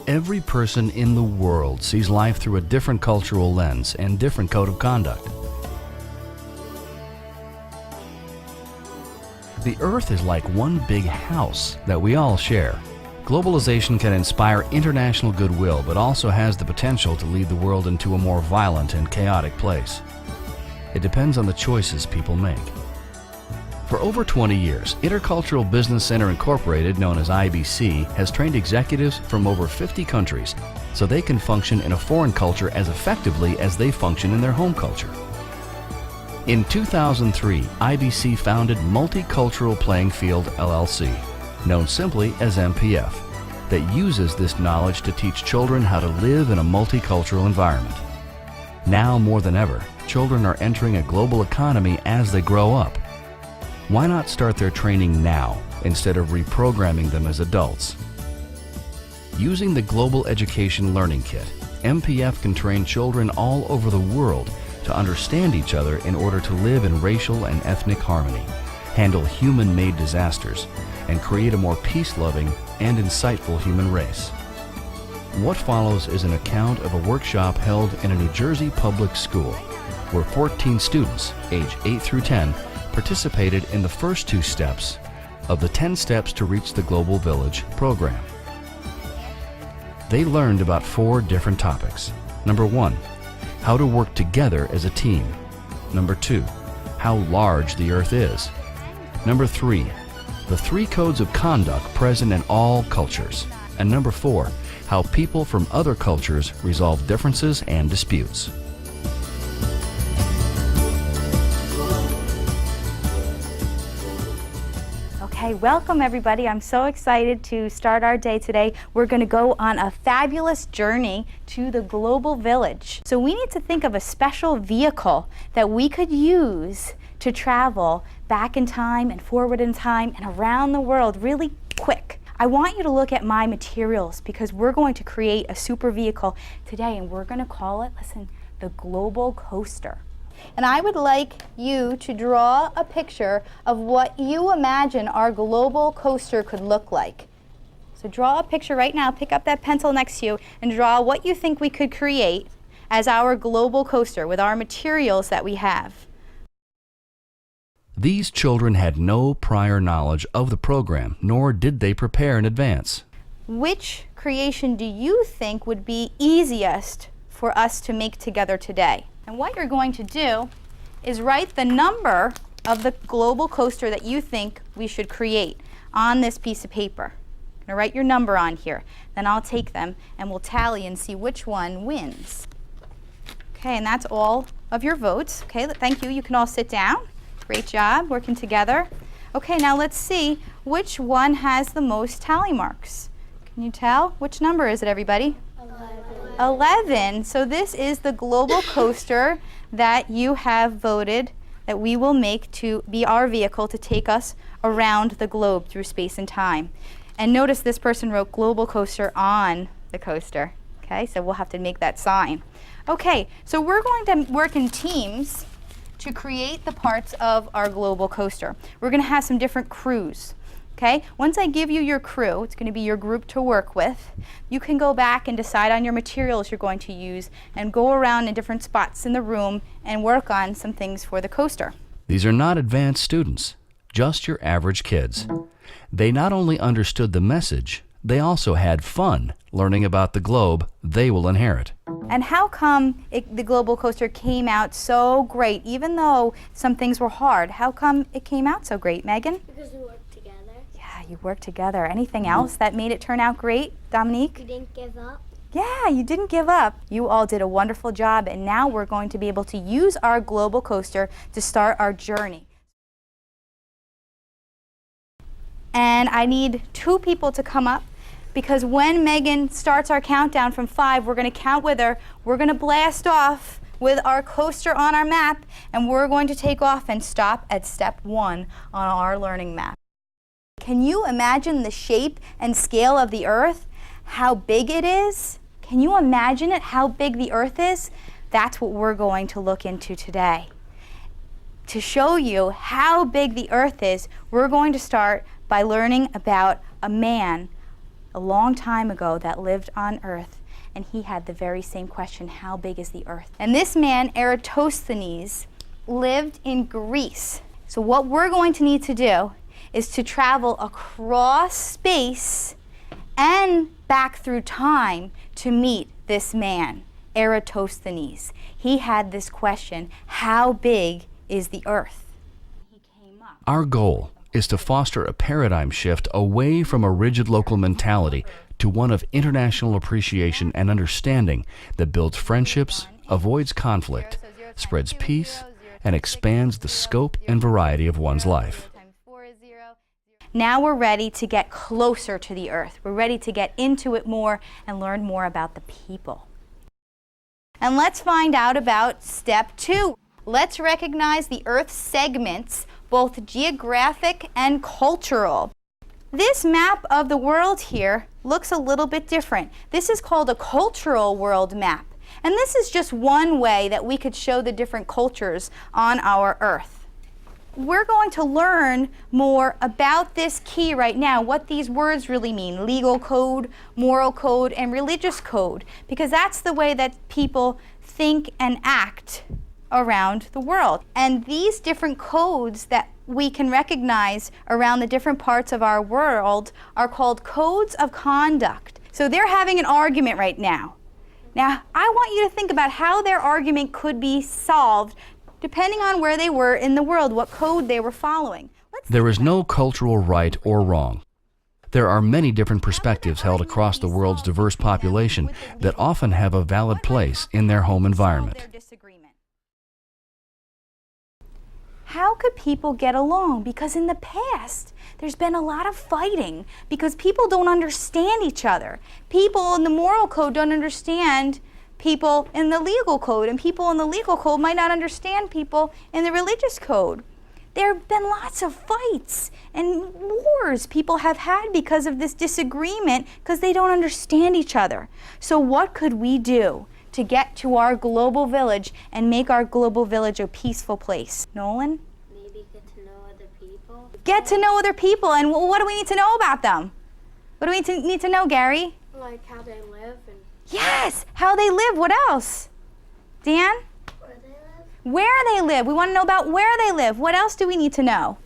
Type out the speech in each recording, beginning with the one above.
Every person in the world sees life through a different cultural lens and different code of conduct. The Earth is like one big house that we all share. Globalization can inspire international goodwill, but also has the potential to lead the world into a more violent and chaotic place. It depends on the choices people make. For over 20 years, Intercultural Business Center Incorporated, known as IBC, has trained executives from over 50 countries so they can function in a foreign culture as effectively as they function in their home culture. In 2003, IBC founded Multicultural Playing Field LLC, known simply as MPF, that uses this knowledge to teach children how to live in a multicultural environment. Now more than ever, children are entering a global economy as they grow up. Why not start their training now instead of reprogramming them as adults? Using the Global Education Learning Kit, MPF can train children all over the world to understand each other in order to live in racial and ethnic harmony, handle human-made disasters, and create a more peace-loving and insightful human race. What follows is an account of a workshop held in a New Jersey public school, where 14 students, age 8 through 10, participated in the first 2 steps of the 10 Steps to Reach the Global Village program. They learned about 4 different topics. Number 1, how to work together as a team. Number 2, how large the Earth is. Number 3, the 3 codes of conduct present in all cultures. And number 4, how people from other cultures resolve differences and disputes. Okay, welcome everybody. I'm so excited to start our day today. We're going to go on a fabulous journey to the global village. So we need to think of a special vehicle that we could use to travel back in time and forward in time and around the world really quick. I want you to look at my materials because we're going to create a super vehicle today, and we're going to call it, listen, the Global Coaster. And I would like you to draw a picture of what you imagine our global coaster could look like. So draw a picture right now, pick up that pencil next to you, and draw what you think we could create as our global coaster with our materials that we have. These children had no prior knowledge of the program, nor did they prepare in advance. Which creation do you think would be easiest for us to make together today? And what you're going to do is write the number of the global coaster that you think we should create on this piece of paper. You're going to write your number on here. Then I'll take them and we'll tally and see which one wins. Okay, and that's all of your votes. Okay, thank you. You can all sit down. Great job working together. Okay, now let's see which one has the most tally marks. Can you tell? Which number is it, everybody? 11. So this is the global coaster that you have voted that we will make to be our vehicle to take us around the globe through space and time. And notice this person wrote global coaster on the coaster. Okay, so we'll have to make that sign. Okay, so we're going to work in teams to create the parts of our global coaster. We're going to have some different crews. Okay, once I give you your crew, it's going to be your group to work with. You can go back and decide on your materials you're going to use and go around in different spots in the room and work on some things for the coaster. These are not advanced students, just your average kids. They not only understood the message, they also had fun learning about the globe they will inherit. And how come the global coaster came out so great, even though some things were hard? How come it came out so great, Megan? Because we worked together. Yeah, you worked together. Anything else that made it turn out great, Dominique? We didn't give up. Yeah, you didn't give up. You all did a wonderful job, and now we're going to be able to use our global coaster to start our journey. And I need 2 people to come up, because when Megan starts our countdown from 5, we're going to count with her. We're going to blast off with our coaster on our map, and we're going to take off and stop at step 1 on our learning map. Can you imagine the shape and scale of the Earth? How big it is? Can you imagine it, how big the Earth is? That's what we're going to look into today. To show you how big the Earth is, we're going to start by learning about a man a long time ago that lived on Earth, and he had the very same question, how big is the Earth? And this man, Eratosthenes, lived in Greece. So what we're going to need to do is to travel across space and back through time to meet this man, Eratosthenes. He had this question, how big is the Earth? He came up. Our goal is to foster a paradigm shift away from a rigid local mentality to one of international appreciation and understanding that builds friendships, avoids conflict, spreads peace, and expands the scope and variety of one's life. Now we're ready to get closer to the Earth. We're ready to get into it more and learn more about the people. And let's find out about step 2. Let's recognize the Earth's segments, both geographic and cultural. This map of the world here looks a little bit different. This is called a cultural world map. And this is just one way that we could show the different cultures on our Earth. We're going to learn more about this key right now, what these words really mean, legal code, moral code, and religious code, because that's the way that people think and act around the world. And these different codes that we can recognize around the different parts of our world are called codes of conduct. So they're having an argument right now. Now, I want you to think about how their argument could be solved depending on where they were in the world, what code they were following. There is no cultural right or wrong. There are many different perspectives held across the world's diverse population that often have a valid place in their home environment. How could people get along? Because in the past, there's been a lot of fighting because people don't understand each other. People in the moral code don't understand people in the legal code, and people in the legal code might not understand people in the religious code. There have been lots of fights and wars people have had because of this disagreement because they don't understand each other. So what could we do to get to our global village and make our global village a peaceful place? Nolan? Maybe get to know other people. Get to know other people, and what do we need to know about them? What do we need to know, Gary? Like how they live and Yes, how they live. What else? Dan? where they live. Where they live. We want to know about where they live. What else do we need to know?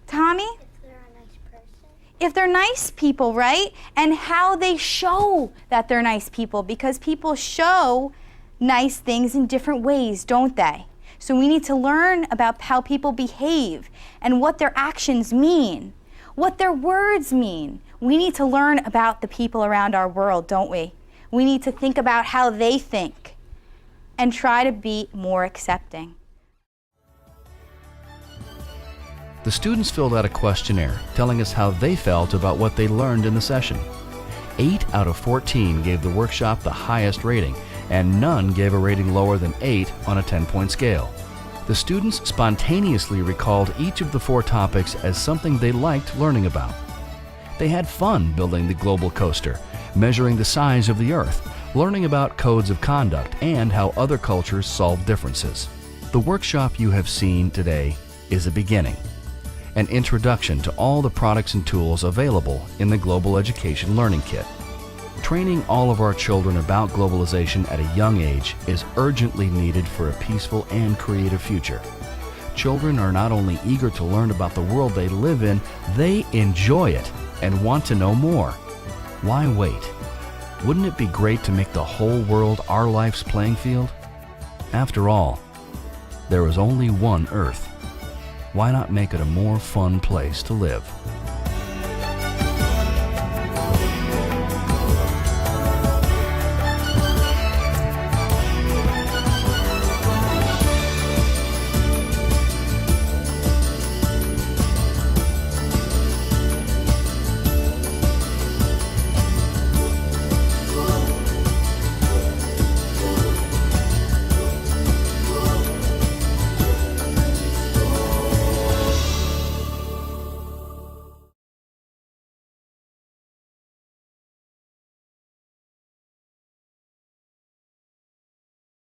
Tommy? If they're a nice person. If they're nice people, right? And how they show that they're nice people, because people show nice things in different ways, don't they? So we need to learn about how people behave and what their actions mean, what their words mean. We need to learn about the people around our world, don't we? We need to think about how they think and try to be more accepting. The students filled out a questionnaire telling us how they felt about what they learned in the session. 8 out of 14 gave the workshop the highest rating, and none gave a rating lower than 8 on a 10-point scale. The students spontaneously recalled each of the 4 topics as something they liked learning about. They had fun building the global coaster, measuring the size of the Earth, learning about codes of conduct, and how other cultures solve differences. The workshop you have seen today is a beginning, an introduction to all the products and tools available in the Global Education Learning Kit. Training all of our children about globalization at a young age is urgently needed for a peaceful and creative future. Children are not only eager to learn about the world they live in, they enjoy it and want to know more. Why wait? Wouldn't it be great to make the whole world our life's playing field? After all, there is only one Earth. Why not make it a more fun place to live?